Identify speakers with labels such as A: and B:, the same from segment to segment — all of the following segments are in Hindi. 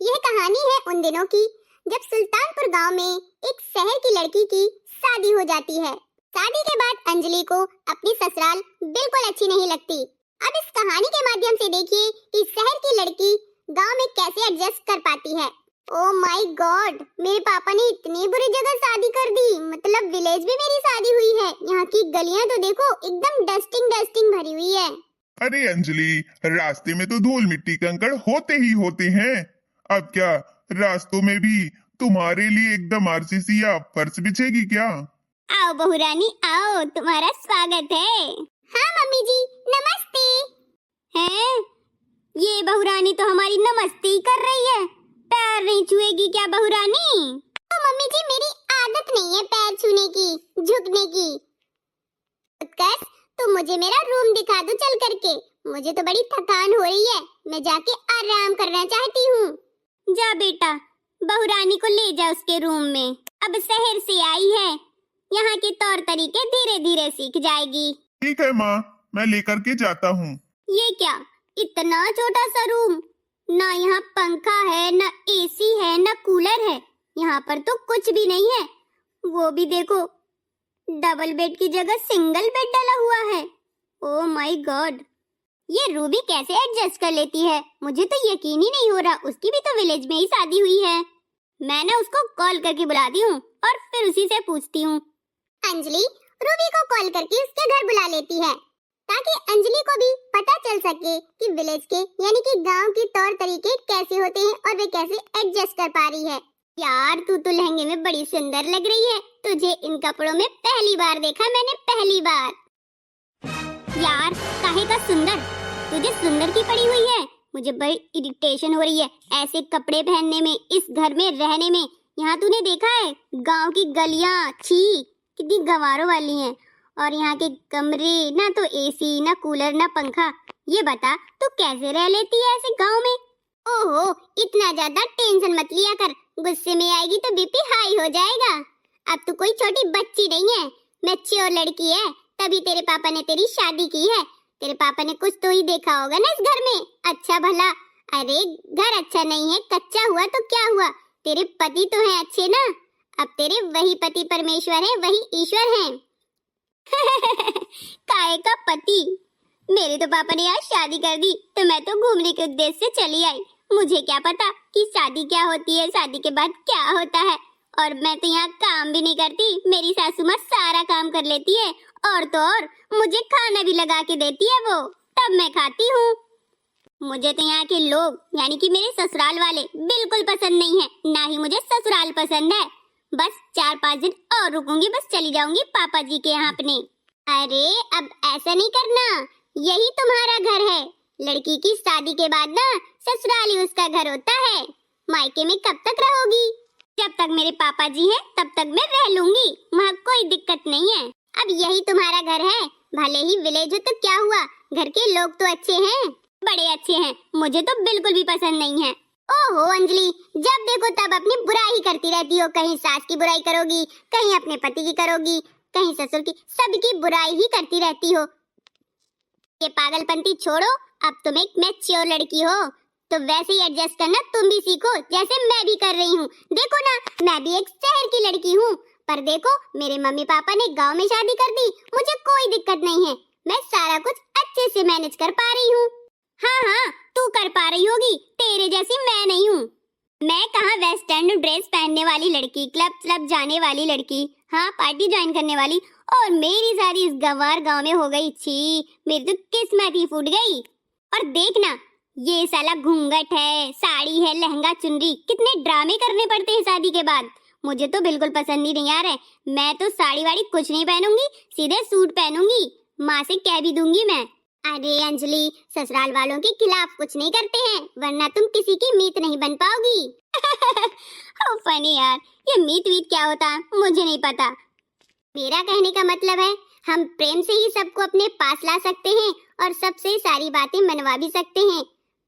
A: यह कहानी है उन दिनों की जब सुल्तानपुर गांव में एक शहर की लड़की की शादी हो जाती है। शादी के बाद अंजलि को अपनी ससुराल बिल्कुल अच्छी नहीं लगती। अब इस कहानी के माध्यम से देखिए कि शहर की लड़की गांव में कैसे एडजस्ट कर पाती है। ओह माय गॉड, मेरे पापा ने इतनी बुरी जगह शादी कर दी, मतलब विलेज में मेरी शादी हुई है। यहाँ की गलियां तो देखो एकदम डस्टिंग भरी हुई है।
B: अरे अंजलि, रास्ते में तो धूल मिट्टी कंकड़ होते ही होते हैं। अब क्या रास्तों में भी तुम्हारे लिए एकदम आरसीसी या फर्श बिछेगी क्या?
A: आओ बहू रानी आओ, तुम्हारा स्वागत है। हाँ मम्मी जी, नमस्ते। हैं? ये बहू रानी तो हमारी नमस्ते ही कर रही है। पैर नहीं छुएगी क्या बहू रानी? तो मम्मी जी मेरी आदत नहीं है पैर छूने की, झुकने की। उत्कर्ष, तुम मुझे मेरा रूम दिखा दो चल करके। मुझे तो बड़ी थकान हो रही है, मैं जाके आराम करना चाहती हूँ। जा बेटा, बहू रानी को ले जा उसके रूम में। अब शहर से आई है, यहाँ के तौर तरीके धीरे धीरे सीख जाएगी।
B: ठीक है माँ, मैं लेकर के जाता हूँ।
A: ये क्या, इतना छोटा सा रूम, ना यहाँ पंखा है, ना एसी है, ना कूलर है। यहाँ पर तो कुछ भी नहीं है। वो भी देखो, डबल बेड की जगह सिंगल बेड डाला हुआ है। ओह माय गॉड, ये रूबी कैसे एडजस्ट कर लेती है? मुझे तो यकीन ही नहीं हो रहा, उसकी भी तो विलेज में ही शादी हुई है। मैं ना उसको कॉल करके बुलाती हूँ और फिर उसी से पूछती हूँ। अंजलि रूबी को कॉल करके उसके घर बुला लेती है ताकि अंजलि को भी पता चल सके कि विलेज के यानी कि गांव के तौर तरीके कैसे होते हैं और वे कैसे एडजस्ट कर पा रही है। यार तू तो लहंगे में बड़ी सुंदर लग रही है, तुझे इन कपड़ों में पहली बार देखा मैंने, पहली बार। यार काहे का सुंदर, तुझे सुंदर की पड़ी हुई है। मुझे बड़ी इरिटेशन हो रही है ऐसे कपड़े पहनने में, इस घर में रहने में। यहाँ तूने देखा है गांव की गलियां, छी कितनी गंवारों वाली हैं, और यहाँ के कमरे ना तो एसी, ना कूलर, ना पंखा। ये बता तू कैसे रह लेती है ऐसे गांव में? ओहो, इतना ज्यादा टेंशन मत लिया कर, गुस्से में आएगी तो बीपी हाई हो जाएगा। अब तू कोई छोटी बच्ची नहीं है, मैच्योर लड़की है, तभी तेरे पापा ने तेरी शादी की है। तेरे पापा ने कुछ तो ही देखा होगा ना इस घर में, अच्छा भला। अरे घर अच्छा नहीं है, कच्चा हुआ तो क्या हुआ, तेरे पति तो हैं अच्छे ना। अब तेरे वही पति परमेश्वर है, वही ईश्वर है। काय का पति? मेरे तो पापा ने आज शादी कर दी तो मैं तो घूमने के उद्देश्य से चली आई। मुझे क्या पता कि शादी क्या होती है, शादी के बाद क्या होता है। और मैं तो यहाँ काम भी नहीं करती, मेरी सासू माँ सारा काम कर लेती है, और तो और मुझे खाना भी लगा के देती है वो, तब मैं खाती हूँ। मुझे तो यहाँ के लोग यानी कि मेरे ससुराल वाले बिल्कुल पसंद नहीं है, ना ही मुझे ससुराल पसंद है। बस 4-5 दिन और रुकूंगी, बस चली जाऊंगी पापा जी के यहाँ अपने। अरे अब ऐसा नहीं करना, यही तुम्हारा घर है। लड़की की शादी के बाद ना ससुराल ही उसका घर होता है। मायके में कब तक रहोगी? जब तक मेरे पापा जी हैं तब तक मैं रह लूंगी, वहाँ कोई दिक्कत नहीं है। अब यही तुम्हारा घर है, भले ही विलेज हो तो क्या हुआ, घर के लोग तो अच्छे हैं, बड़े अच्छे हैं। मुझे तो बिल्कुल भी पसंद नहीं है। ओहो अंजलि, जब देखो तब अपनी बुराई करती रहती हो, कहीं सास की बुराई करोगी, कहीं अपने पति की करोगी, कहीं ससुर की, सबकी बुराई ही करती रहती हो। ये पागलपंती छोड़ो, अब तुम एक मैच्योर लड़की हो तो वैसे ही एडजस्ट करना तुम भी सीखो, जैसे मैं भी कर रही हूँ। देखो ना, मैं भी एक शहर की लड़की हूँ, पर देखो मेरे मम्मी पापा ने गांव में शादी कर दी, मुझे कोई दिक्कत नहीं है, मैं सारा कुछ अच्छे से मैनेज कर पा रही हूँ। हाँ, तू कर पा रही होगी, तेरे जैसी मैं नहीं हूँ। मैं कहाँ वेस्टर्न ड्रेस पहनने वाली लड़की, क्लब जाने वाली लड़की, हाँ पार्टी ज्वाइन करने वाली, और मेरी सारी इस गंवार गांव में हो गई। छी, मेरी तो किस्मत ही फूट गई। और देखना, ये साला घूंघट है, साड़ी है, लहंगा चुनरी, कितने ड्रामे करने पड़ते हैं शादी के बाद। मुझे तो बिल्कुल पसंद ही नहीं आ रहा है। मैं तो साड़ी वाड़ी कुछ नहीं पहनूंगी, सीधे सूट पहनूंगी, माँ से कह भी दूंगी मैं। अरे अंजलि, ससुराल वालों के खिलाफ कुछ नहीं करते हैं, वरना तुम किसी की मीत नहीं बन पाओगी। हाउ फनी यार, ये मीत वीत क्या होता है मुझे नहीं पता। मेरा कहने का मतलब है हम प्रेम से ही सबको अपने पास ला सकते हैं और सबसे सारी बातें मनवा भी सकते हैं।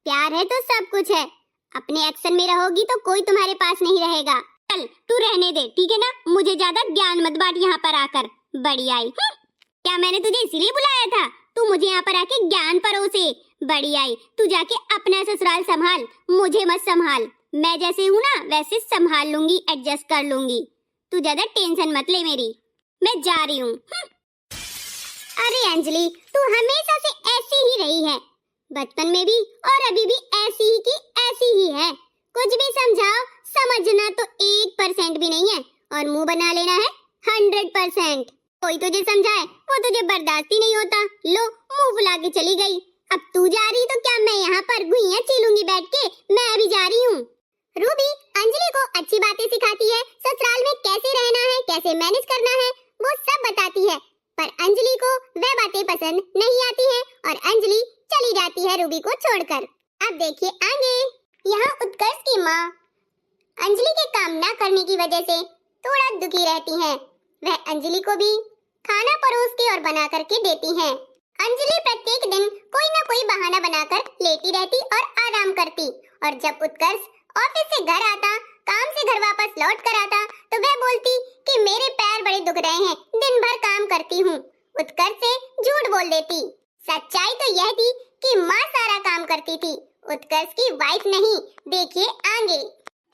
A: प्यार है तो सब कुछ है। अपने एक्शन में रहोगी तो कोई तुम्हारे पास नहीं रहेगा। चल तू रहने दे, ठीक है ना, मुझे ज्यादा ज्ञान मत बांट यहाँ पर आकर। बड़ी आई, क्या मैंने तुझे इसीलिए बुलाया था? तू मुझे यहाँ पर आके ज्ञान परोसे। बड़ी आई, तू जाके अपना ससुराल संभाल, मुझे मत संभाल। मैं जैसे हूँ ना वैसे संभाल लूंगी, एडजस्ट कर लूंगी। तू ज्यादा टेंशन मत ले मेरी, मैं जा रही हूँ। अरे अंजलि, तू हमेशा से ऐसी ही रही है, बचपन में भी और अभी भी ऐसी ही की ऐसी ही है। कुछ भी समझाओ समझना तो 1% भी नहीं है और मुंह बना लेना है 100%। कोई तुझे समझाए वो तुझे बर्दाश्त ही नहीं होता। लो मुंह फुला के चली गई। अब तू जा रही तो क्या मैं यहाँ पर गुइयां चीलूंगी बैठ के? मैं अभी जा रही हूँ। रूबी अंजलि को अच्छी बातें सिखाती है, ससुराल में कैसे रहना है, कैसे मैनेज करना है, वो सब बताती है। पर अंजलि को वह बातें पसंद नहीं आती हैं और अंजलि चली जाती है रूबी को छोड़कर। अब देखिए आगे, यहाँ उत्कर्ष की माँ अंजलि के काम न करने की वजह से थोड़ा दुखी रहती हैं। वह अंजलि को भी खाना परोस के और बना करके देती हैं। अंजलि प्रत्येक दिन कोई न कोई बहाना बनाकर लेटी रहती और आराम करती, और जब उत्कर्ष ऑफिस से घर आता, काम से घर वापस लौट कर आता, तो वह बोलती कि मेरे पैर बड़े दुख रहे हैं, दिन भर काम करती हूँ। उत्कर्ष से झूठ बोल देती। सच्चाई तो यह थी कि माँ सारा काम करती थी, उत्कर्ष की वाइफ नहीं। देखिए आगे।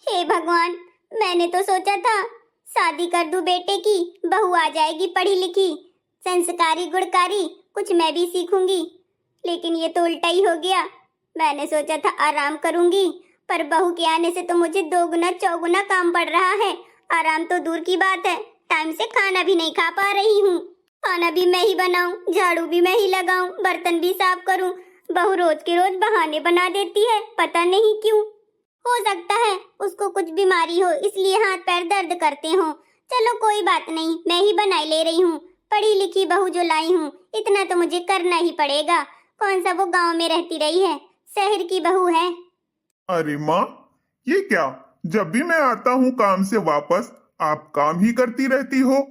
A: हे भगवान, मैंने तो सोचा था शादी कर दूं बेटे की, बहू आ जाएगी पढ़ी लिखी, संस्कारी गुणकारी, कुछ मैं भी सीखूंगी, लेकिन ये तो उल्टा ही हो गया। मैंने सोचा था आराम करूंगी, पर बहू के आने से तो मुझे दोगुना चौगुना काम पड़ रहा है। आराम तो दूर की बात है, टाइम से खाना भी नहीं खा पा रही हूँ। खाना भी मैं ही बनाऊं, झाड़ू भी मैं ही लगाऊं, बर्तन भी साफ करूं। बहू रोज के रोज बहाने बना देती है, पता नहीं क्यों। हो सकता है उसको कुछ बीमारी हो, इसलिए हाथ पैर दर्द करते हो। चलो कोई बात नहीं, मैं ही बनाई ले रही हूँ। पढ़ी लिखी बहू जो लाई हूँ, इतना तो मुझे करना ही पड़ेगा। कौन सा वो गांव में रहती रही है, शहर की बहू है।
B: अरे माँ, ये क्या? जब भी मैं आता हूँ काम से वापस, आप काम ही करती रहती हो।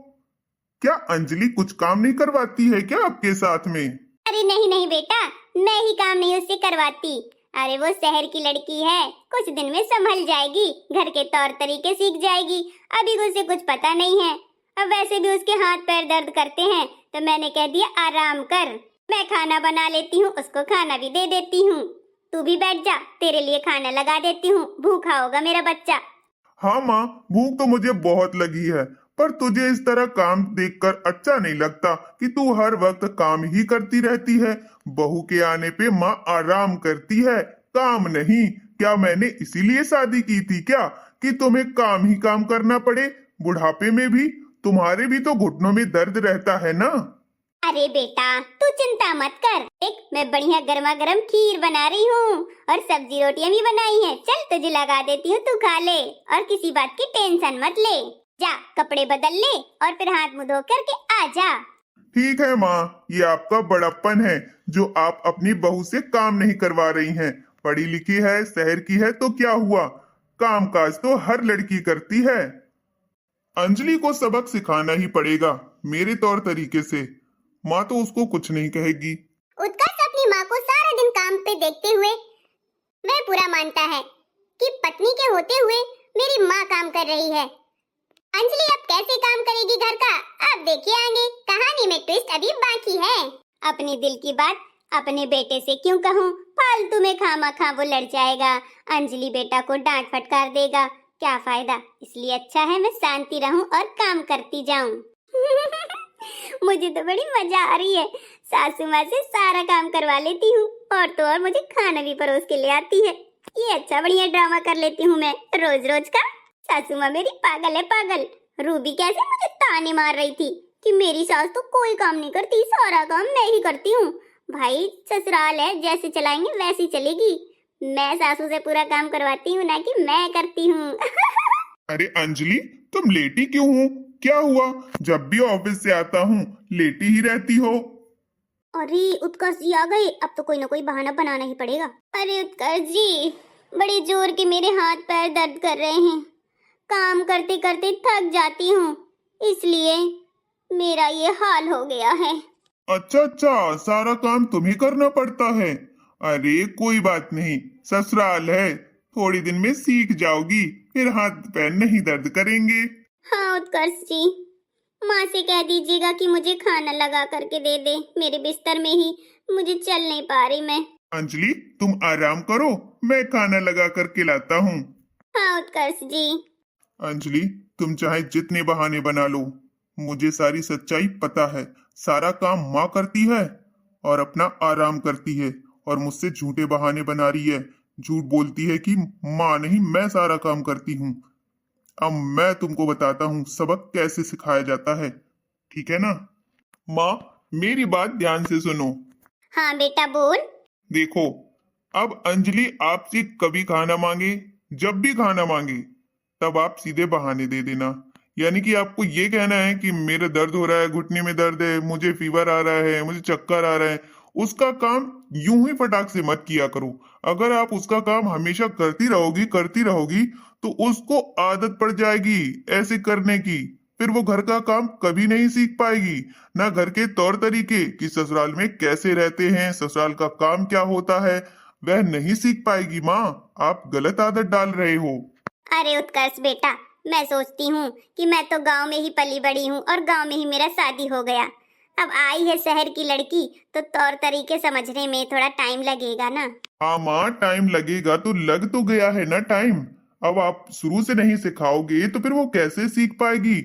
B: क्या अंजलि कुछ काम नहीं करवाती है क्या आपके साथ में?
A: अरे नहीं नहीं बेटा, मैं ही काम नहीं उससे करवाती। अरे वो शहर की लड़की है, कुछ दिन में संभल जाएगी, घर के तौर तरीके सीख जाएगी। अभी उसे कुछ पता नहीं है। अब वैसे भी उसके हाथ पैर दर्द करते हैं, तो मैंने कह दिया आराम कर। मैं खाना बना लेती हूँ, उसको खाना भी दे देती हूँ। तू भी बैठ जा, तेरे लिए खाना लगा देती हूँ, भूखा होगा मेरा बच्चा।
B: हाँ माँ, भूख तो मुझे बहुत लगी है, पर तुझे इस तरह काम देखकर अच्छा नहीं लगता कि तू हर वक्त काम ही करती रहती है। बहू के आने पे माँ आराम करती है, काम नहीं। क्या मैंने इसीलिए शादी की थी क्या, कि तुम्हें काम ही काम करना पड़े? बुढ़ापे में भी तुम्हारे भी तो घुटनों में दर्द रहता है ना।
A: अरे बेटा तू चिंता मत कर, देख मैं बढ़िया गर्मा गर्म खीर बना रही हूँ और सब्जी रोटियां भी बनाई हैं। चल तुझे लगा देती हूँ, तू खा ले और किसी बात की टेंशन मत ले। जा कपड़े बदल ले और फिर हाथ मुंह धो करके आ जा।
B: ठीक है माँ, ये आपका बड़प्पन है जो आप अपनी बहू से काम नहीं करवा रही हैं। पढ़ी लिखी है, शहर की है तो क्या हुआ, काम काज तो हर लड़की करती है। अंजलि को सबक सिखाना ही पड़ेगा मेरे तौर तरीके से। माँ तो उसको कुछ नहीं कहेगी।
A: उत्कर्ष अपनी माँ को सारा दिन काम पे देखते हुए वह बुरा मानता है कि पत्नी के होते हुए मेरी माँ काम कर रही है। अंजलि अब कैसे काम करेगी घर का, अब देखिए आगे। कहानी में ट्विस्ट अभी बाकी है। अपने दिल की बात अपने बेटे से क्यों कहूँ, फालतू में खामा वो लड़ जाएगा। अंजलि बेटा को डांट फटकार देगा, क्या फायदा। इसलिए अच्छा है मैं शांति रहूं और काम करती जाऊं। मुझे तो बड़ी मजा आ रही है, सासू माँ से सारा काम करवा लेती हूँ और तो और मुझे खाना भी परोस के ले आती है। ये अच्छा बढ़िया ड्रामा कर लेती हूँ मैं रोज रोज का। सासू माँ मेरी पागल है पागल। रूबी कैसे मुझे ताने मार रही थी कि मेरी सास तो कोई काम नहीं करती, सारा काम मैं ही करती हूँ। भाई ससुराल है, जैसे चलाएंगे वैसी चलेगी। मैं सासू से पूरा काम करवाती हूँ, ना कि मैं करती हूँ।
B: अरे अंजलि, तुम लेटी क्यों हो? क्या हुआ? जब भी ऑफिस से आता हूँ लेटी ही रहती हो।
A: अरे उत्कर्ष जी आ गए, अब तो कोई ना कोई बहाना बनाना ही पड़ेगा। अरे उत्कर्ष जी, बड़े जोर के मेरे हाथ पैर दर्द कर रहे हैं, काम करते करते थक जाती हूँ, इसलिए मेरा ये हाल हो गया है।
B: अच्छा अच्छा, सारा काम तुम्हें करना पड़ता है। अरे कोई बात नहीं, ससुराल है, थोड़ी दिन में सीख जाओगी, फिर हाथ पैर नहीं दर्द करेंगे।
A: हाँ उत्कर्ष जी, माँ से कह दीजिएगा कि मुझे खाना लगा करके दे दे मेरे बिस्तर में ही, मुझे चल नहीं पा रही मैं।
B: अंजलि तुम आराम करो, मैं खाना लगा करके लाता हूँ।
A: हाँ उत्कर्ष जी।
B: अंजलि, तुम चाहे जितने बहाने बना लो, मुझे सारी सच्चाई पता है। सारा काम माँ करती है और अपना आराम करती है, और मुझसे झूठे बहाने बना रही है। झूठ बोलती है कि माँ नहीं, मैं सारा काम करती हूँ। अब मैं तुमको बताता हूँ सबक कैसे सिखाया जाता है, ठीक है ना? माँ, मेरी बात ध्यान से सुनो।
A: हाँ बेटा बोल।
B: देखो, अब अंजलि आपसे कभी खाना मांगे, जब भी खाना मांगे, तब आप सीधे बहाने दे देना। यानी कि आपको ये कहना है कि मेरा दर्द हो रहा है, घुटने में दर्द है, मुझे फीवर आ रहा है, मुझे चक्कर आ रहा है। उसका काम यूं ही फटाक से मत किया करो। अगर आप उसका काम हमेशा करती रहोगी तो उसको आदत पड़ जाएगी ऐसे करने की। फिर वो घर का काम कभी नहीं सीख पाएगी, ना घर के तौर तरीके कि ससुराल में कैसे रहते हैं, ससुराल का काम क्या होता है, वह नहीं सीख पाएगी। माँ, आप गलत आदत डाल रहे हो।
A: अरे उत्कर्ष बेटा, मैं सोचती हूँ कि मैं तो गांव में ही पली बड़ी हूँ और गांव में ही मेरा शादी हो गया। अब आई है शहर की लड़की तो तौर तरीके समझने में थोड़ा टाइम लगेगा ना।
B: हाँ माँ, टाइम लगेगा तो लग तो गया है ना टाइम। अब आप शुरू से नहीं सिखाओगे तो फिर वो कैसे सीख पाएगी?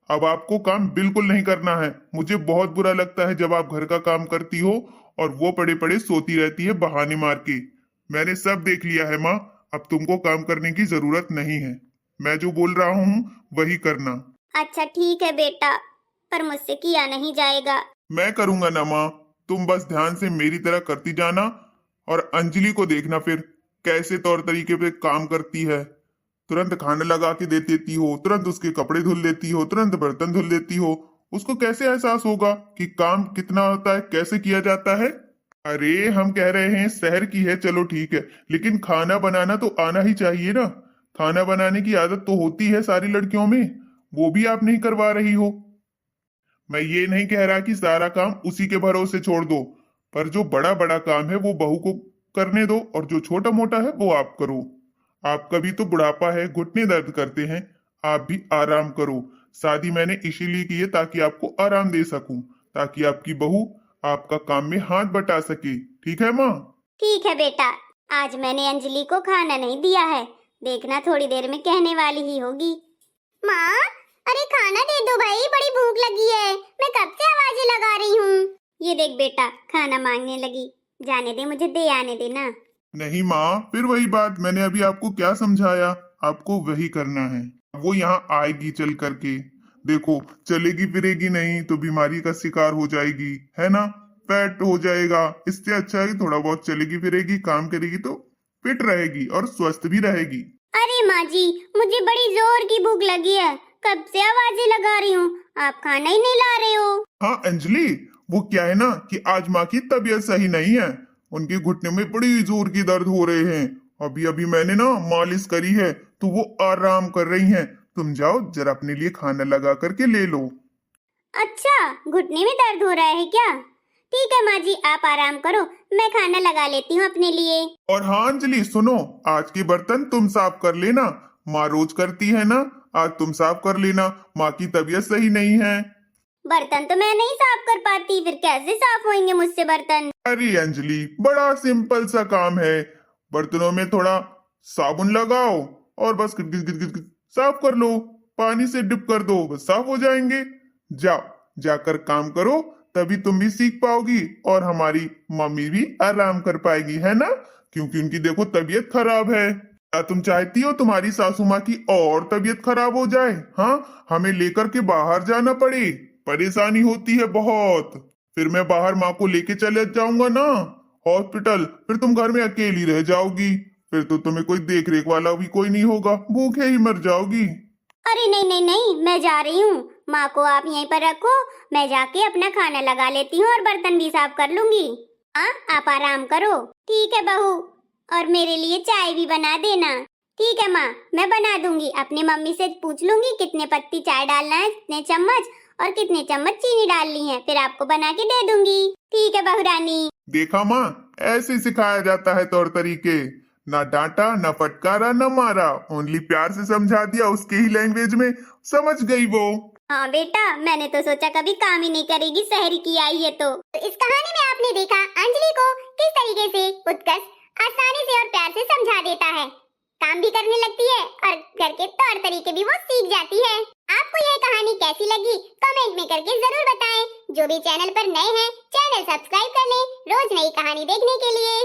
B: अब आपको काम बिल्कुल नहीं करना है। मुझे बहुत बुरा लगता है जब आप घर का काम करती हो और वो पड़े पड़े सोती रहती है बहाने मार के। मैंने सब देख लिया है माँ, अब तुमको काम करने की जरूरत नहीं है। मैं जो बोल रहा हूँ वही करना।
A: अच्छा ठीक है बेटा, पर मुझसे किया नहीं जाएगा।
B: मैं करूंगा ना माँ, तुम बस ध्यान से मेरी तरह करती जाना। और अंजलि को देखना फिर कैसे तौर तरीके पे काम करती है। तुरंत खाना लगा के दे देती हो, तुरंत उसके कपड़े धुल देती हो, तुरंत बर्तन धुल देती हो। उसको कैसे एहसास होगा कि काम कितना होता है, कैसे किया जाता है? अरे हम कह रहे हैं शहर की है, चलो ठीक है, लेकिन खाना बनाना तो आना ही चाहिए ना। खाना बनाने की आदत तो होती है सारी लड़कियों में, वो भी आप नहीं करवा रही हो। मैं ये नहीं कह रहा कि सारा काम उसी के भरोसे छोड़ दो, पर जो बड़ा बड़ा काम है वो बहू को करने दो, और जो छोटा मोटा है वो आप करो। आपका भी तो बुढ़ापा है, घुटने दर्द करते हैं, आप भी आराम करो। शादी मैंने इसीलिए की है ताकि आपको आराम दे सकूं, ताकि आपकी बहू आपका काम में हाथ बटा सके। ठीक है माँ?
A: ठीक है बेटा, आज मैंने अंजलि को खाना नहीं दिया है, देखना थोड़ी देर में कहने वाली ही होगी। माँ, अरे खाना दे दो भाई, बड़ी भूख लगी है, मैं कब से आवाजें लगा रही हूँ। ये देख बेटा, खाना मांगने लगी, जाने दे, मुझे दे आने देना।
B: नहीं माँ, फिर वही बात, मैंने अभी आपको क्या समझाया, आपको वही करना है। वो यहाँ आएगी चल करके, देखो चलेगी फिरेगी नहीं तो बीमारी का शिकार हो जाएगी, है ना? फैट हो जाएगा। इससे अच्छा है कि थोड़ा बहुत चलेगी फिरेगी, काम करेगी तो फिट रहेगी और स्वस्थ भी रहेगी।
A: अरे माँ जी, मुझे बड़ी जोर की भूख लगी है, कब से आवाजें लगा रही हूँ, आप खाना ही नहीं ला रहे हो।
B: हाँ अंजलि, वो क्या है ना कि आज माँ की तबीयत सही नहीं है, उनके घुटने में बड़ी जोर की दर्द हो रहे हैं। अभी अभी मैंने ना मालिश करी है तो वो आराम कर रही हैं। तुम जाओ जरा अपने लिए खाना लगा करके ले लो।
A: अच्छा, घुटने में दर्द हो रहा है क्या? ठीक है माँ जी, आप आराम करो, मैं खाना लगा लेती हूँ अपने लिए।
B: और हाँ अंजलि सुनो, आज के बर्तन तुम साफ कर लेना, माँ रोज करती है ना, आज तुम साफ कर लेना, माँ की तबीयत सही नहीं है।
A: बर्तन तो मैं नहीं साफ कर पाती, फिर कैसे साफ होंगे मुझसे बर्तन?
B: अरे अंजलि, बड़ा सिंपल सा काम है। बर्तनों में थोड़ा साबुन लगाओ और बस साफ कर लो, पानी से डिप कर दो, बस साफ हो जाएंगे। जाओ, जाकर काम करो, तभी तुम भी सीख पाओगी और हमारी मम्मी भी आराम कर पाएगी, है ना? क्योंकि उनकी देखो तबीयत खराब है। क्या तुम चाहती हो तुम्हारी सासू माँ की और तबीयत खराब हो जाए? हाँ, हमें लेकर के बाहर जाना पड़े, परेशानी होती है बहुत। फिर मैं बाहर माँ को लेके चले जाऊंगा ना हॉस्पिटल, फिर तुम घर में अकेली रह जाओगी, फिर तो तुम्हें कोई देख रेख वाला भी कोई नहीं होगा, भूखे ही मर जाओगी।
A: अरे नहीं नहीं नहीं, मैं जा रही हूँ, माँ को आप यहीं पर रखो, मैं जाके अपना खाना लगा लेती हूँ और बर्तन भी साफ कर लूंगी। हाँ, आप आराम करो। ठीक है बहू, और मेरे लिए चाय भी बना देना। ठीक है माँ, मैं बना दूंगी, अपनी मम्मी से पूछ लूंगी कितने पत्ती चाय डालना है, कितने चम्मच और कितने चम्मच चीनी डालनी है, फिर आपको बना के दे दूंगी। ठीक है बहू रानी।
B: देखा माँ, ऐसे सिखाया जाता है तौर तरीके, ना डांटा ना फटकारा ना मारा, ओनली प्यार से समझा दिया, उसके ही लैंग्वेज में समझ गई वो।
A: हाँ बेटा, मैंने तो सोचा कभी काम ही नहीं करेगी, शहर की आई है तो इस कहानी में आपने देखा अंजलि को किस तरीके से उत्कर्ष आसानी से और प्यार से समझा देता है, काम भी करने लगती है करके तौर तरीके भी वो सीख जाती है। आपको यह कहानी कैसी लगी कमेंट में करके जरूर बताएं। जो भी चैनल पर नए हैं चैनल सब्सक्राइब कर लें रोज नई कहानी देखने के लिए।